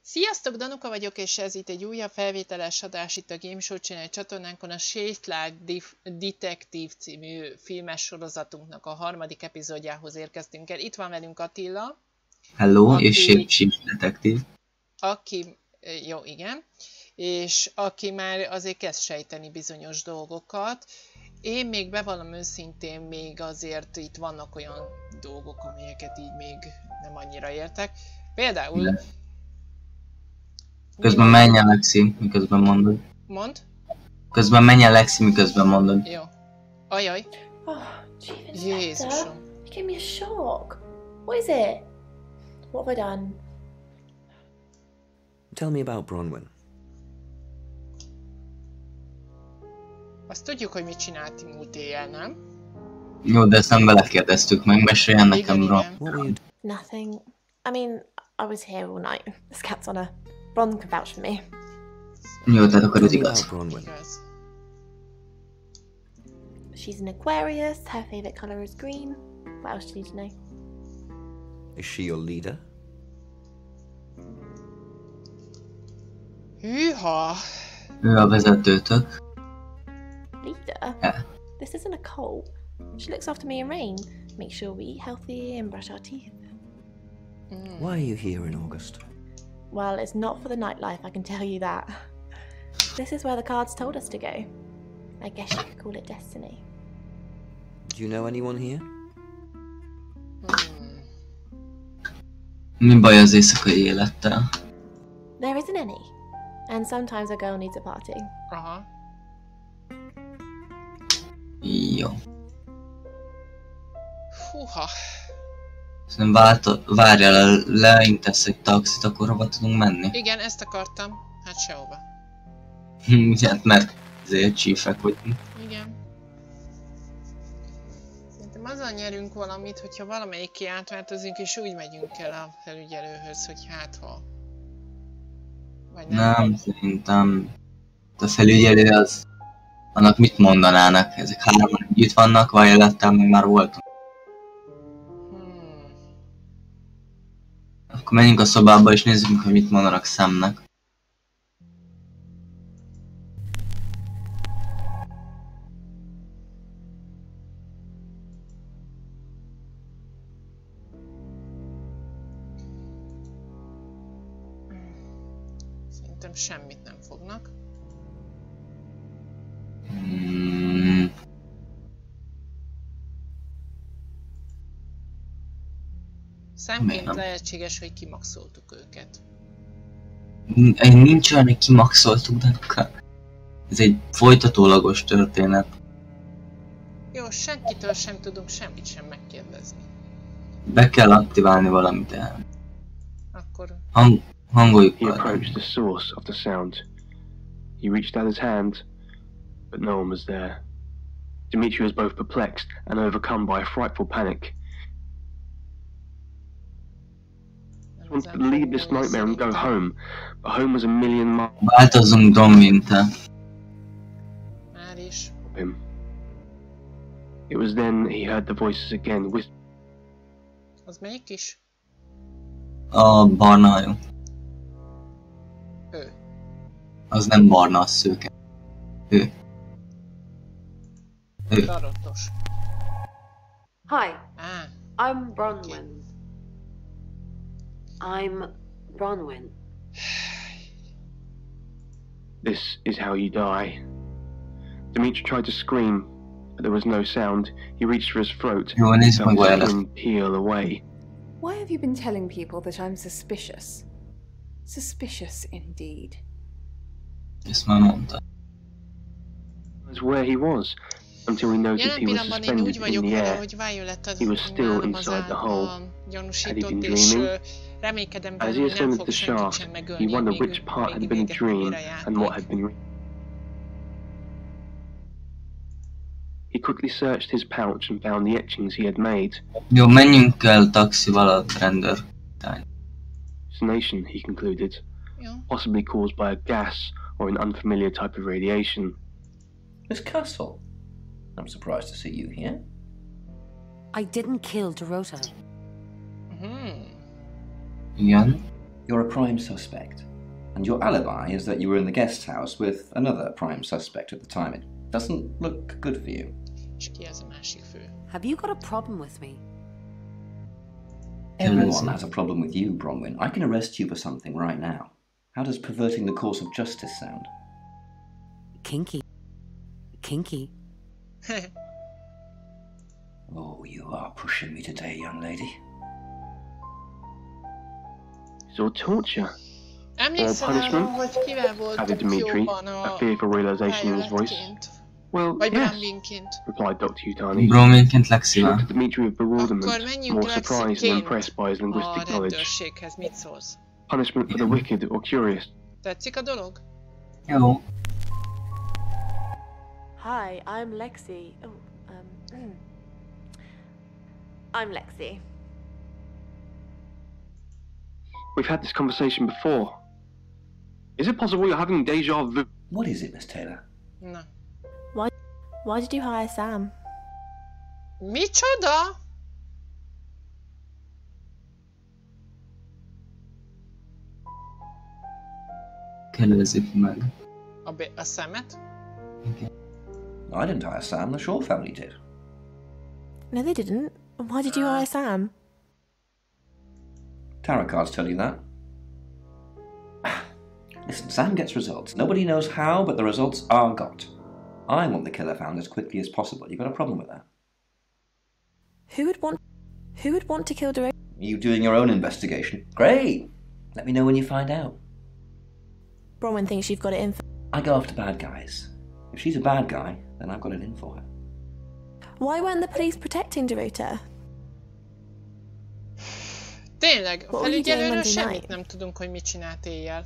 Sziasztok, Danuka vagyok, és ez itt egy újabb felvételes adás itt a Game Show Channel csatornánkon. A Detektív című filmes sorozatunknak a harmadik epizódjához érkeztünk el. Itt van velünk Attila. Hello, és detektív. Aki, jó, igen. És aki már azért kezd sejteni bizonyos dolgokat. Én még bevallom őszintén, még azért itt vannak olyan dolgok, amelyeket így még nem annyira értek. Például... De. Közben menj el, Lexi, miközben mondod. Mond? Közben menj el, Lexi, miközben mondod. Jó. Ajaj. Oh, Chief Jézusom. Inspector, you gave me a shock. What is it? What have I done? Tell me about Bronwyn. Azt tudjuk, hogy mit csinált múlt éjjel, nem? Jó, de ezt nem vele kérdeztük meg, meséljen nekem, bro. Nothing. I mean, I was here all night. This cat's on a... Bron can vouch for me. Jó, tehát akkor ez igaz. Igaz. She's an Aquarius. Her favorite color is green. What else do you need to know? Is she your leader? Hűha! Ő a vezetőtök. Leader? Yeah. This isn't a cult. She looks after me and Rain. Make sure we eat healthy and brush our teeth. Why are you here in August? Well, it's not for the nightlife, I can tell you that. This is where the cards told us to go. I guess you could call it destiny. Do you know anyone here? Mi baj az éjszakai élettel? There isn't any. And sometimes a girl needs a party. Aha. Jó. Húha. Szerintem várjál, leintesz egy taxit, akkor hova tudunk menni? Igen, ezt akartam. Hát sehova. Hát mert azért csífek vagyunk. Igen. Szerintem azzal nyerünk valamit, hogyha valamelyikké átváltozunk, és úgy megyünk el a felügyelőhöz, hogy hát ha... Vagy Nem, szerintem... A felügyelő az... Annak mit mondanának? Ezek hárman együtt vannak, Violettel meg már voltunk. Akkor menjünk a szobába és nézzük, hogy mit mondanak Samnek. Szerintem semmit nem fognak. Szemként lehetséges, hogy kimaxoltuk őket. Nincs olyan, hogy kimaxoltuk, Danuka. Ez egy folytatólagos történet. Jó, senkitől sem tudunk semmit sem megkérdezni. Be kell aktiválni valamit el. Akkor... Hangoljuk He le. approached the source of the sound. He reached out his hand, but no one was there. Dimitri was both perplexed and overcome by a frightful panic. He wanted to leave this nightmare and go home, but home was a million miles Változzunk Domvinte. Már is. from him. It was then he heard the voices again, Az melyik is? A barna hajú. Ő. Az nem barna, az szőke. Ő. Darotos. Hi, Á, I'm Bronwyn. I'm Bronwyn. This is how you die. Dimitri tried to scream, but there was no sound. He reached for his throat, Jó, and nézzük meg felt his Violet. skin peel away. Why have you been telling people that I'm suspicious? Suspicious indeed. Ezt már mondta. Was where he was, until he noticed jelen he was pillanatban én úgy suspended in vagyok the vele, air. hogy Violet az He was still nálam inside the hole. a Had he gyanúsított, been és dreaming? reménykedem As benne, he hogy nem ascended fog the senkit shaft, sem he megölni, wondered még which part had még been a véget nem dream ér a játék. and what had been real. He quickly searched his pouch and found the etchings he had made. Jó, menjünk el taxival a rendőr. Hallucination, he concluded, Jó. possibly caused by a gas or an unfamiliar type of radiation. Miss Castle, I'm surprised to see you here. I didn't kill Dorota. Hmm. Igen. You're a prime suspect, and your alibi is that you were in the guest house with another prime suspect at the time. It doesn't look good for you. És ki ez a másik fő? Have you got a problem with me? Everyone has a problem with you, Bronwyn. I can arrest you for something right now. How does perverting the course of justice sound? Kinky. Kinky. Oh, you are pushing me today, young lady. It's all torture. Emlékszel arra, hogy kivel Added voltunk Dimitri, jóban a fearful realization in his voice. helyzetként? Well, Vagy yes, Bronwynként? replied Dr. Utani. Bronwynként She Lexivel. looked at Dimitri with Akkor bewilderment, menjünk more surprised than Lexiként impressed by his a linguistic knowledge. rendőrséghez. Mit szólsz? Punishment for the wicked or curious. Tetszik a dolog? Jó. Hi, I'm Lexi. Oh, I'm Lexi. We've had this conversation before. Is it possible you're having deja vu? What is it, Miss Taylor? Na. Why did you hire Sam? Micsoda? Kérdezzük meg. A szemet? I didn't hire Sam, the Shaw family did. No, they didn't. Why did you hire Sam? Tarot cards tell you that. Listen, Sam gets results. Nobody knows how, but the results are got. I want the killer found as quickly as possible. You got a problem with that? Who would want to kill Dorota? You doing your own investigation? Great! Let me know when you find out. Bronwyn thinks you've got it in for... I go after bad guys. If she's a bad guy, then I've got it in for her. Why weren't the police protecting Dorota? Tényleg, a What were you doing felügyelőről Monday semmit night? nem tudunk, hogy mit csinált éjjel.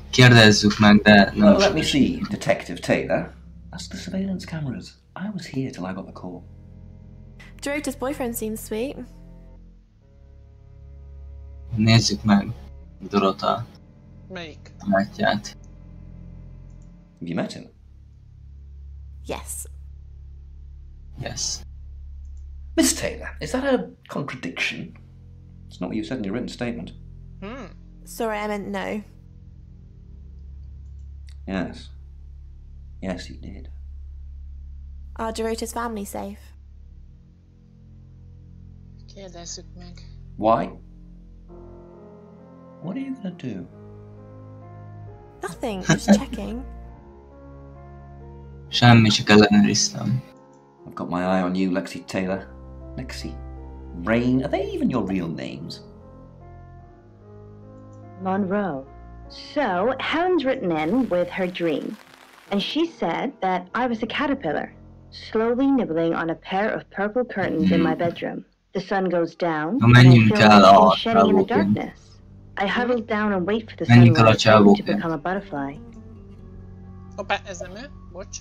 Kérdezzük meg, de nem. Well, let me see, Detective Taylor. Ask the surveillance cameras. I was here till I got the call. Dorota's boyfriend seems sweet. Nézzük meg Dorota Melyik? látját. Have you met him? Yes. Yes. Miss Taylor, is that a contradiction? It's not what you said in your written statement. Sorry, I meant no. Yes. Yes, you did. Are Dorota's family safe? Kérdezzük meg. Why? What are you gonna do? Nothing, just checking. Semmi, csak ellenőriztem. I've got my eye on you, Lexi Taylor. Lexi. Rain, are they even your real names? Monroe. So, Helen's written in with her dream, and she said that I was a caterpillar, slowly nibbling on a pair of purple curtains in my bedroom. The sun goes down, and I feel like I'm shedding in the darkness. I huddle down and wait for the sunrise to become a butterfly. Hoppá, ez nem ő? Bocs.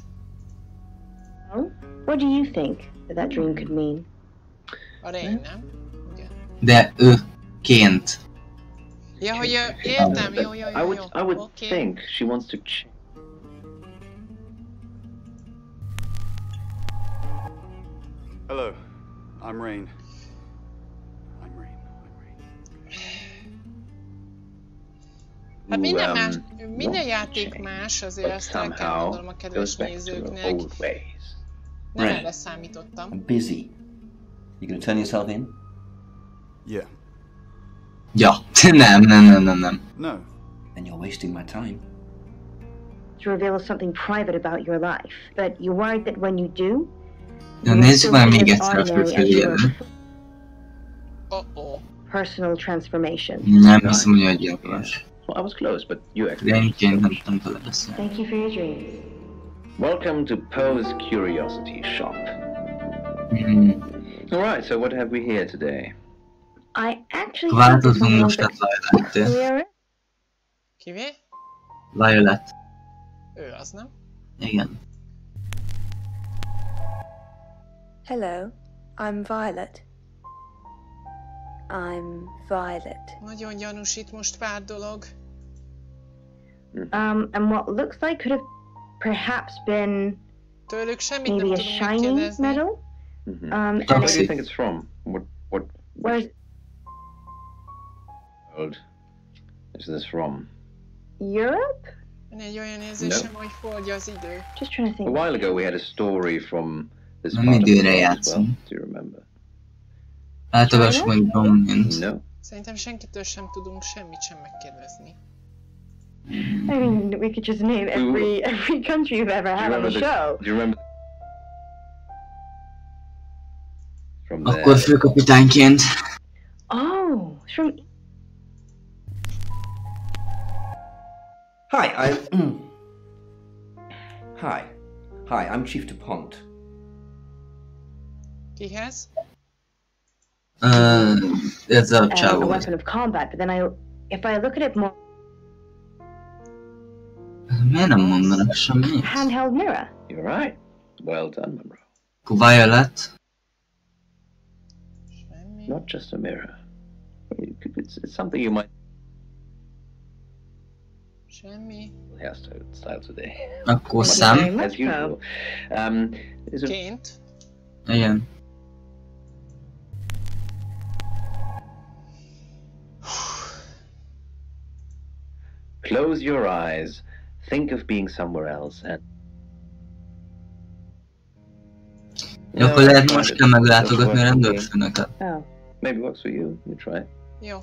Oh, what do you think that dream could mean? A Rain, nem? Igen. De őként. Ja, hogy értem, jó. I would Okay. think she wants to Hello, I'm Rain. Hát minden játék más, azért ezt el kell mondanom a kedves nézőknek. Nem erre számítottam. I'm busy. You gonna turn yourself in? Yeah. Ja, nem. No. Then you're wasting my time. To reveal something private about your life, but you're worried that when you do, Ja, nézzük már még egyszer a főfelügyelő. personal transformation. Nem hiszem, hogy gyilkos. Well, I was close, but you De actually. énként nem tudod beszélni. Thank you for your dreams. Welcome to Poe's Curiosity Shop. Alright, so what have we here today? I actually Változom most a Violet. Kivé? Violet. Ő az, nem? Igen. Hello, I'm Violet. I'm Violet. Nagyon gyanús itt most pár dolog. And what looks like could have perhaps been Tőlük semmit maybe nem a tudunk shiny megkérdezni. metal. And Where do you think it's from? What where's world? is this from? Europe? Egy olyan érzésem, hogy fogy az idő. Just trying to think. A while ago we had a story from this Nem part of the időre world as well. játszom. Do you remember? Látogassuk meg Bromlin. No. Szerintem senkitől sem tudunk semmit sem megkérdezni. I mean, we could just name every country you've ever had on the show. Do you remember? From Akkor főkapitányként. Oh, from. Hi, Hi, I'm Chief DuPont. Kihez? Ez a A csávó. weapon of combat, but then if I look at it more. Miért nem mondanak semmit? Handheld mirror. You're right. Well done, Monroe. Akkor Violet. Not just a mirror. It's something you might. Semmi. Hairstyle today. Akkor Sam. As usual. Is it... Ként. Igen. Close your eyes. Think of being somewhere else and. Ja, akkor lehet most kell meglátogatni a rendőrfőnöket. Oh. Maybe works for you. You try. Jó.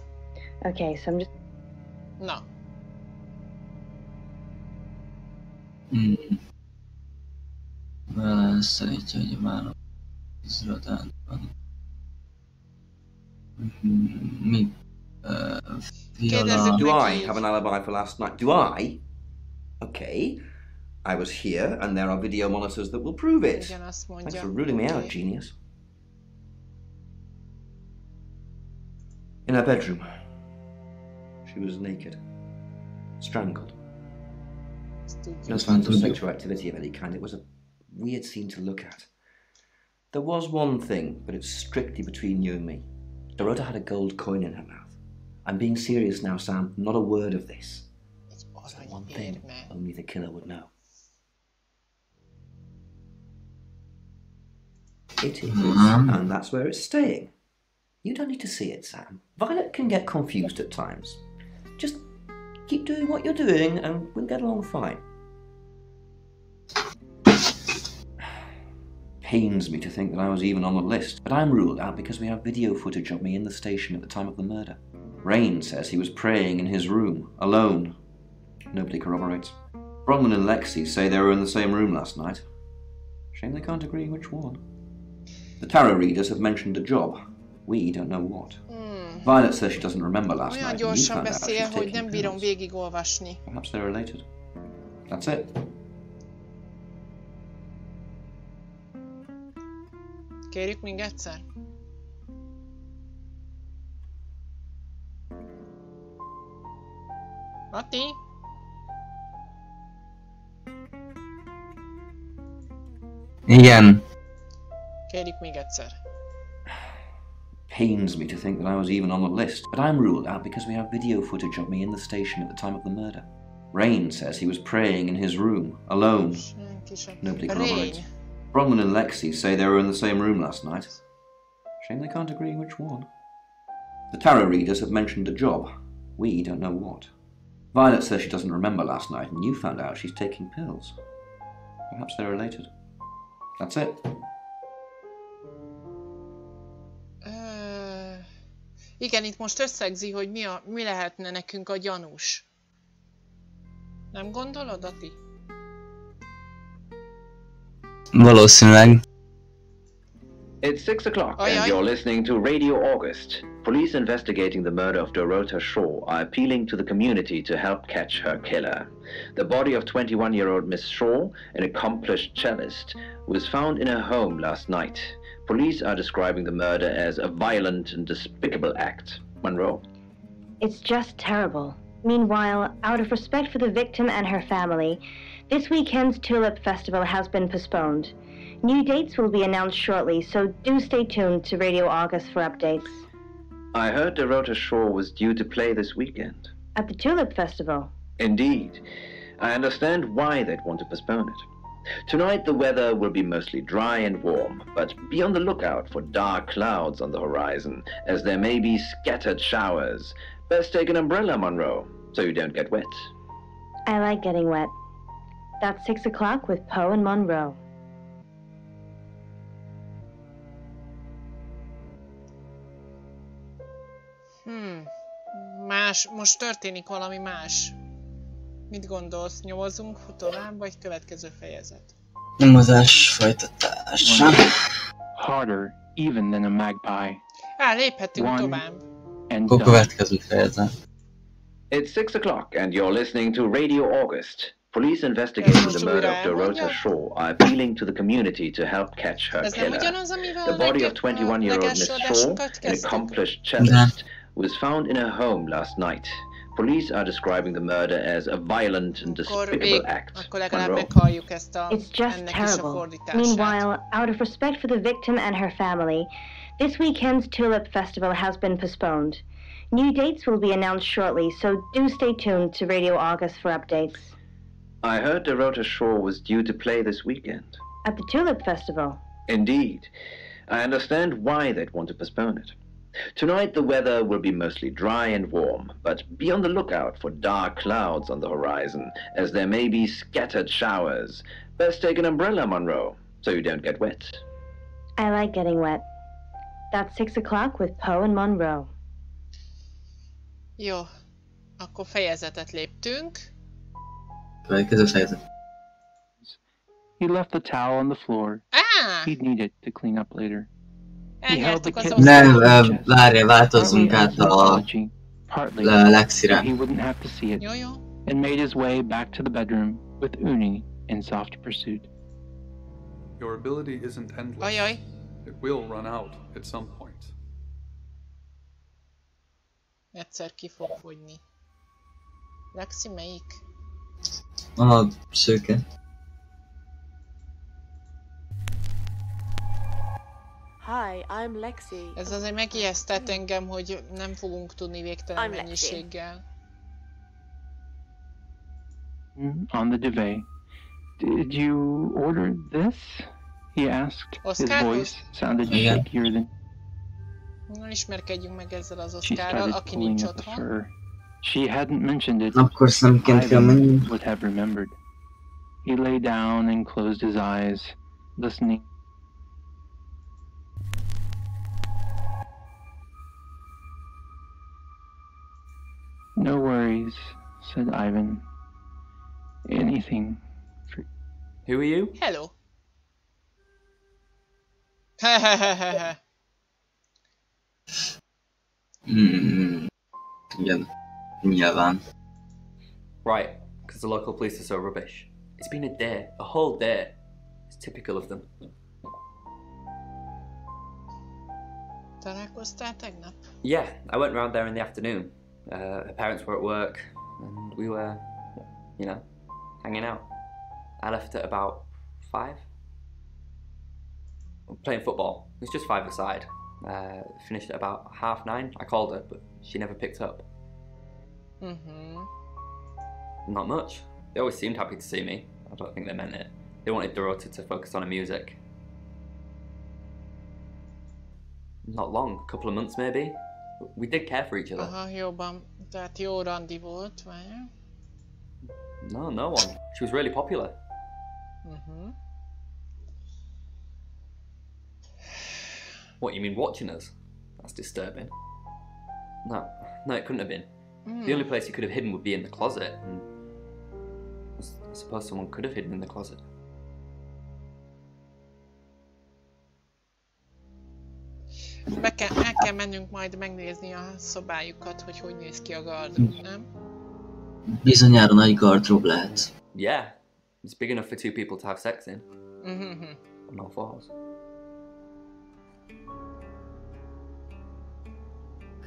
Okay, so I'm just. Na. Szeretja, hogy a vállalat izradán van. Mi? Do I have an alibi for last night? Do I? Okay. I was here and there are video monitors that will prove it. Igen, azt mondja. Thanks for ruling me out, genius. In her bedroom, she was naked, strangled. No signs of sexual activity of any kind. It was a weird scene to look at. There was one thing, but it's strictly between you and me. Dorota had a gold coin in her mouth. I'm being serious now, Sam. Not a word of this. There's one thing only the killer would know. It is, and that's where it's staying. You don't need to see it, Sam. Violet can get confused at times. Just keep doing what you're doing and we'll get along fine. Pains me to think that I was even on the list, but I'm ruled out because we have video footage of me in the station at the time of the murder. Rain says he was praying in his room, alone. Nobody corroborates. Bronwyn and Lexi say they were in the same room last night. Shame they can't agree which one. The tarot readers have mentioned a job. We don't know what. Violet says she doesn't remember last Olyan night. gyorsan beszél, hogy nem bírom végigolvasni. Perhaps they're related. That's it. Kérjük még egyszer? Mati? Igen. Kérjük még egyszer. Pains me to think that I was even on the list, but I'm ruled out because we have video footage of me in the station at the time of the murder. Rain says he was praying in his room, alone. Nobody corroborates. Bronwyn and Lexi say they were in the same room last night. Shame they can't agree which one. The tarot readers have mentioned a job. We don't know what. Violet says she doesn't remember last night, and you found out she's taking pills. Perhaps they're related. That's it. Igen, itt most összegzi, hogy mi lehetne nekünk a gyanús. Nem gondolod, Ati? Valószínűleg. It's 6 o'clock and you're listening to Radio August. Police investigating the murder of Dorota Shaw are appealing to the community to help catch her killer. The body of 21-year-old Miss Shaw, an accomplished cellist, was found in her home last night. Police are describing the murder as a violent and despicable act. Monroe? It's just terrible. Meanwhile, out of respect for the victim and her family, this weekend's Tulip Festival has been postponed. New dates will be announced shortly, so do stay tuned to Radio August for updates. I heard Dorota Shaw was due to play this weekend. At the Tulip Festival? Indeed. I understand why they'd want to postpone it. Tonight the weather will be mostly dry and warm, but be on the lookout for dark clouds on the horizon, as there may be scattered showers. Best take an umbrella, Monroe. so you don't get wet. I like getting wet. That's 6 o'clock with Poe and Monroe. Most történik valami más. Mit gondolsz? Nyomozunk tovább, vagy következő fejezet? Nyomozás folytatása. Harder even than a magpie. Léphetünk tovább. A következő fejezet. It's 6 o'clock and you're listening to Radio August. Police investigating the murder of Dorota Shaw are appealing to the community to help catch her killer. The body of 21-year-old Miss Shaw, an accomplished cellist, was found in her home last night. Police are describing the murder as a violent and despicable act. It's just terrible. Meanwhile, out of respect for the victim and her family, this weekend's Tulip Festival has been postponed. New dates will be announced shortly, so do stay tuned to Radio August for updates. I heard Dorota Shaw was due to play this weekend. At the Tulip Festival? Indeed. I understand why they'd want to postpone it. Tonight the weather will be mostly dry and warm, but be on the lookout for dark clouds on the horizon, as there may be scattered showers. Best take an umbrella, Monroe, so you don't get wet. I like getting wet. That's 6 o'clock with Poe and Monroe. Jó, akkor fejezetet léptünk. Következő fejezet. He left the towel on the floor. He'd need it to clean up later. Nem, várj, változzunk át a Lexire. He wouldn't have to see it. And made his way back to the bedroom with Uni in soft pursuit. Your ability isn't endless. It will run out at some point. Egyszer ki fog fogyni. Lexi melyik? A szőke. Hi, I'm Lexi. Ez azért megijesztett engem, hogy nem fogunk tudni végtelen mennyiséggel. On the duvet. Did you order this? He asked. His voice sounded shakier than... Ismerkedjünk meg ezzel az Oscarral, aki nincs otthon. She hadn't mentioned it. Akkor szemként kell menni. Would have remembered. He lay down and closed his eyes, listening. No worries, said Ivan. Anything for... Who are you? Hello. Igen, nyilván. Right, because the local police are so rubbish. It's been a day, a whole day. It's typical of them. Találkoztál tegnap? Yeah, I went round there in the afternoon. Her parents were at work, and we were, you know, hanging out. I left at about 5. Playing football. It was just 5-a-side. Finished at about 9:30. I called her, but she never picked up. Not much. They always seemed happy to see me. I don't think they meant it. They wanted Dorota to focus on her music. Not long, a couple of months maybe. We did care for each other. Aha, jóban. Tehát jó randi volt, vagy? No one. She was really popular. What, you mean watching us? That's disturbing. No, it couldn't have been. The only place you could have hidden would be in the closet, and I suppose someone could have hidden in the closet. El kell mennünk majd megnézni a szobájukat, hogy néz ki a gardrób, nem? Bizonyára nagy gardrób lehet. Yeah, it's big enough for 2 people to have sex in. On all fours.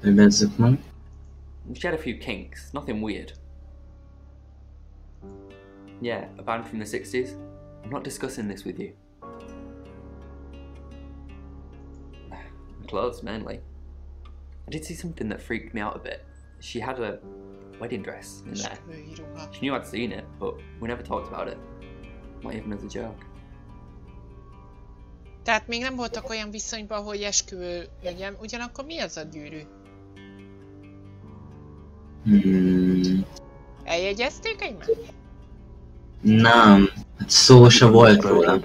Megnézzük meg. She had a few kinks, nothing weird. Yeah, a band from the 60s. I'm not discussing this with you. Clothes, mainly. I did see something that freaked me out a bit. She had a wedding dress in there. She knew I'd seen it, but we never talked about it. Not even as a joke. Tehát még nem voltak olyan viszonyban, hogy esküvő legyen. Ugyanakkor mi az a gyűrű? Eljegyezték egymást? Nem, hát szó se volt róla.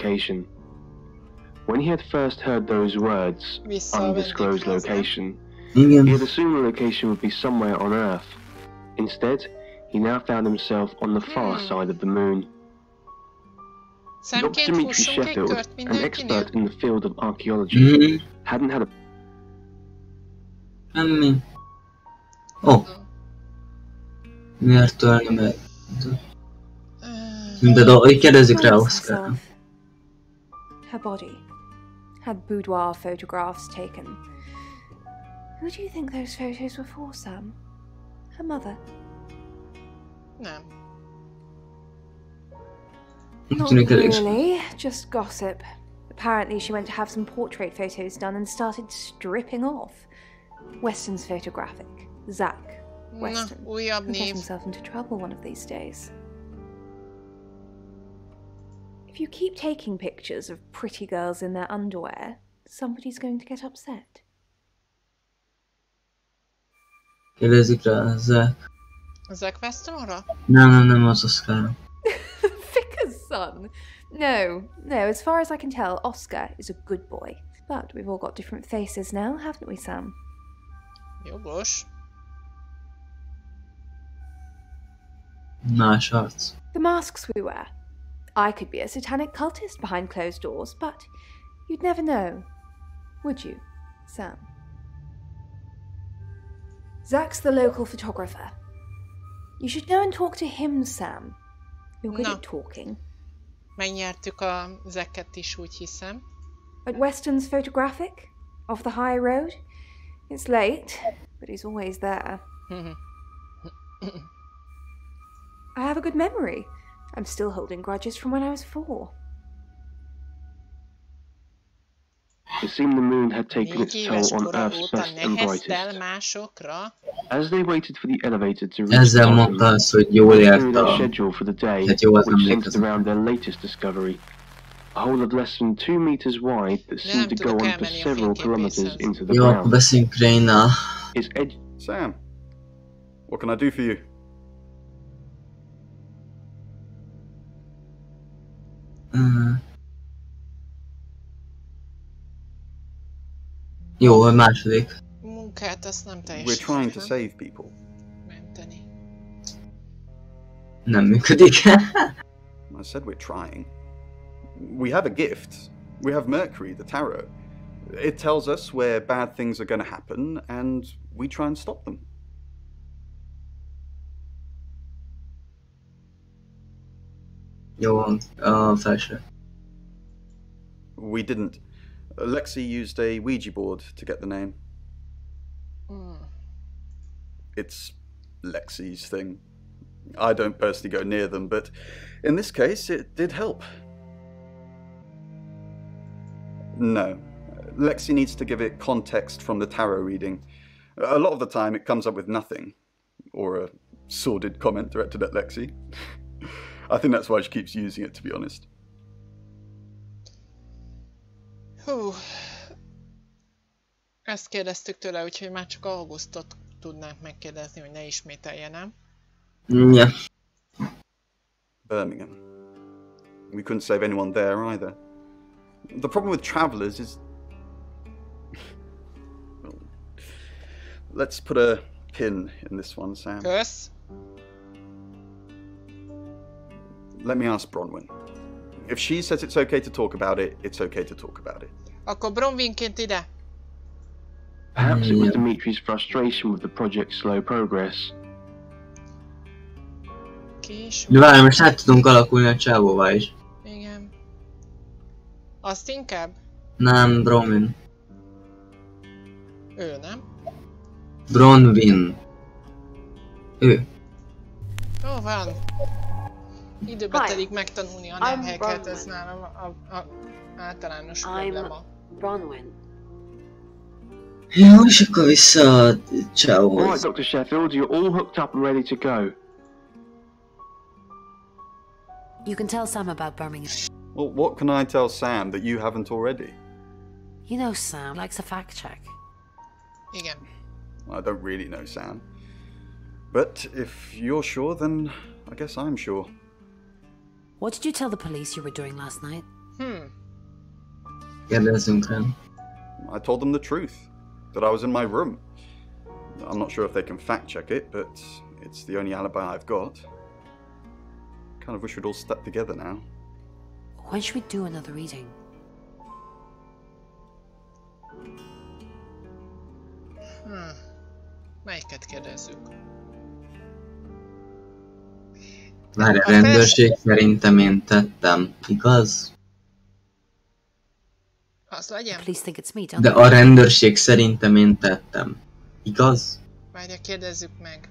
When he had first heard those words, undisclosed location, Igen. he had assumed the location would be somewhere on Earth. Instead, he now found himself on the far side of the moon. Dr. Dimitri Sheffield, an expert in the field of archaeology, hadn't had a... Semmi. Ó. Miért tölni meg? Mindegy, kérdezzük rá Oscar. Her body had boudoir photographs taken. Who do you think those photos were for, Sam? Her mother? Nem. Not really, just gossip. Apparently she went to have some portrait photos done and started stripping off. Weston's photographic. Zach Weston. He'll get himself into trouble one of these days. If you keep taking pictures of pretty girls in their underwear, somebody's going to get upset. Kérdezik rá Zach. Zach Westonra? Nem, az Oscar. Vicar's son? No, as far as I can tell, Oscar is a good boy. But we've all got different faces now, haven't we, Sam? Jogos. Más arc. The masks we wear. I could be a satanic cultist behind closed doors, but you'd never know, would you, Sam? Zach's the local photographer. You should go and talk to him, Sam. You're good at talking. Megnyertük a Zacket is, úgy hiszem. At Weston's photographic? Off the high road? It's late, but he's always there. I have a good memory. I'm still holding grudges from when I was 4. It seemed the moon had taken its toll on Earth's best and brightest. As they waited for the elevator to reach the bottom, they knew their schedule for the day, which centered around their latest discovery. A hole of less than 2 meters wide that seemed to go on for several kilometers into the ground. Its edge... Sam, what can I do for you? Jó, a második. Munkát azt nem teljesen. We're trying to save people. Menteni. Nem működik. I said we're trying. We have a gift. We have Mercury, the tarot. It tells us where bad things are going to happen, and we try and stop them. Jó, a felső. We didn't. Lexi used a Ouija board to get the name. It's Lexi's thing. I don't personally go near them, but in this case it did help. No. Lexi needs to give it context from the tarot reading. A lot of the time it comes up with nothing. Or a sordid comment directed at Lexi. I think that's why she keeps using it, to be honest. Hú. Ezt kérdeztük tőle, úgyhogy már csak Augustot tudnánk megkérdezni, hogy ne ismételje, nem? Yeah. Birmingham. We couldn't save anyone there either. The problem with travellers is... Let's put a pin in this one, Sam. Kösz. Let me ask Bronwyn. If she says it's okay to talk about it, it's okay to talk about it. Akkor Bronwynként ide. Perhaps it was Dimitri's frustration with the project's slow progress. De várj, most át tudunk alakulni a csávóvá is. Igen. Azt inkább? Nem, Bronwyn. Ő, nem? Bronwyn. Ő. Jó van. Időbe telik megtanulni a nemhelyeket, ez nálam a általános probléma. Bronwyn. Jó, és akkor vissza a csávóhoz. Alright, Dr. Sheffield, you're all hooked up and ready to go. You can tell Sam about Birmingham. Well, what can I tell Sam that you haven't already? You know Sam likes a fact check. Igen. I don't really know Sam. But if you're sure, then I guess I'm sure. What did you tell the police you were doing last night? I told them the truth, that I was in my room. I'm not sure if they can fact check it, but it's the only alibi I've got. Kind of wish we'd all stuck together now. When should we do another reading? Melyiket kérdezzük? Várj, a rendőrség szerintem én tettem, igaz? Az legyen. De a rendőrség szerintem én tettem, igaz? Várja, kérdezzük meg.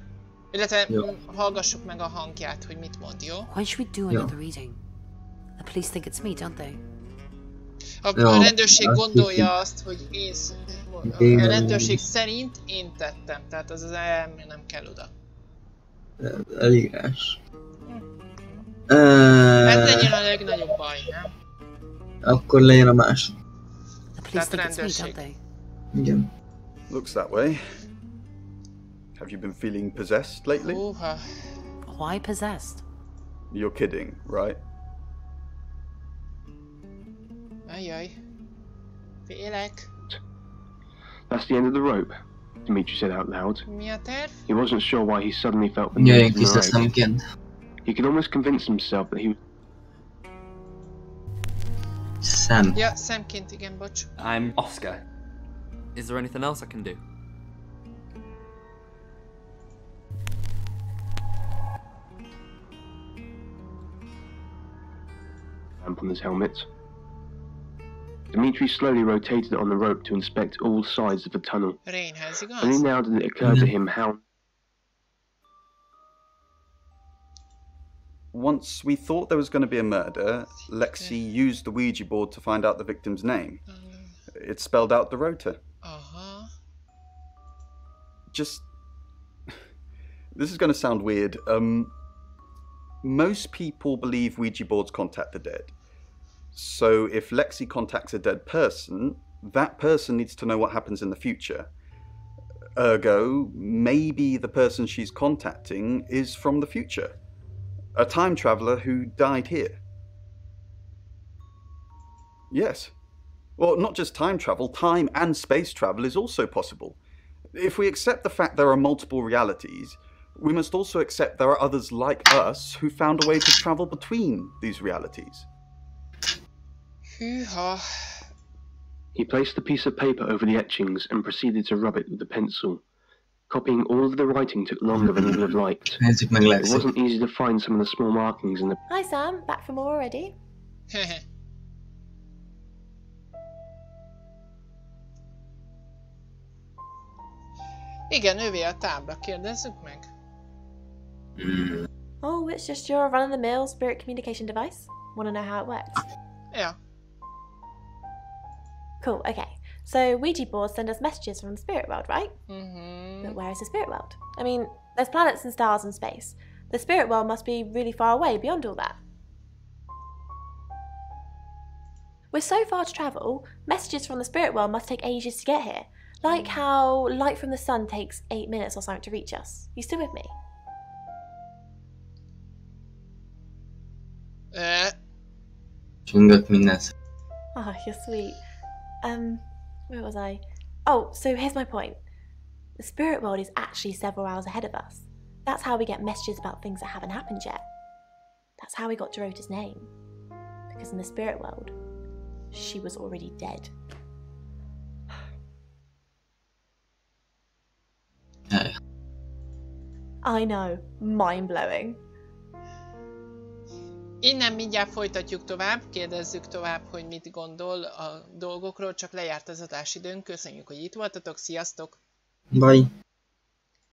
Illetve hallgassuk meg a hangját, hogy mit mond, jó? When should we do another reading? The police think it's me, don't they? A rendőrség gondolja azt, hogy a rendőrség szerint én tettem, tehát az nem kell oda. Elírás. Ez legyen a legnagyobb baj, nem? Akkor legyen a második. Tehát rendőrség. Igen. Looks that way. Have you been feeling possessed lately? Why possessed? You're kidding, right? Ajaj. Félek. That's the end of the rope, Dimitri said out loud. Mi a terv? He wasn't sure why he suddenly felt the need to narrate. He could almost convince himself that he... Sam. Ja, szemként, igen, bocs. I'm Oscar. Is there anything else I can do? Lamp on his helmet. Dimitri slowly rotated on the rope to inspect all sides of the tunnel. Rénhez, igaz? Only now did it occur to him how... Once we thought there was going to be a murder, Lexi used the Ouija board to find out the victim's name. It spelled out the rota. Just... This is going to sound weird. Most people believe Ouija boards contact the dead. So if Lexi contacts a dead person, that person needs to know what happens in the future. Ergo, maybe the person she's contacting is from the future. A time traveller who died here. Yes. Well, not just time travel, time and space travel is also possible. If we accept the fact there are multiple realities, we must also accept there are others like us who found a way to travel between these realities. He placed the piece of paper over the etchings and proceeded to rub it with the pencil. Copying all of the writing took longer than he would have liked. It wasn't easy to find some of the small markings in the... Hi Sam, back from more already? Igen, ővé a tábla, kérdezzük meg. Oh, it's just your run-of-the-mill spirit communication device? Want to know how it works? Yeah. Cool, okay. So Ouija boards send us messages from the spirit world, right? Mm-hmm. But where is the spirit world? I mean, there's planets and stars in space. The spirit world must be really far away beyond all that. We're so far to travel, messages from the spirit world must take ages to get here. Like how light from the sun takes 8 minutes or something to reach us. You still with me? Oh, you're sweet. Where was I? Oh, so here's my point. The spirit world is actually several hours ahead of us. That's how we get messages about things that haven't happened yet. That's how we got Dorota's name. Because in the spirit world, she was already dead. I know, mind-blowing. Innen mindjárt folytatjuk tovább, kérdezzük tovább, hogy mit gondol a dolgokról, csak lejárt az adásidőnk. Köszönjük, hogy itt voltatok, sziasztok! Bye!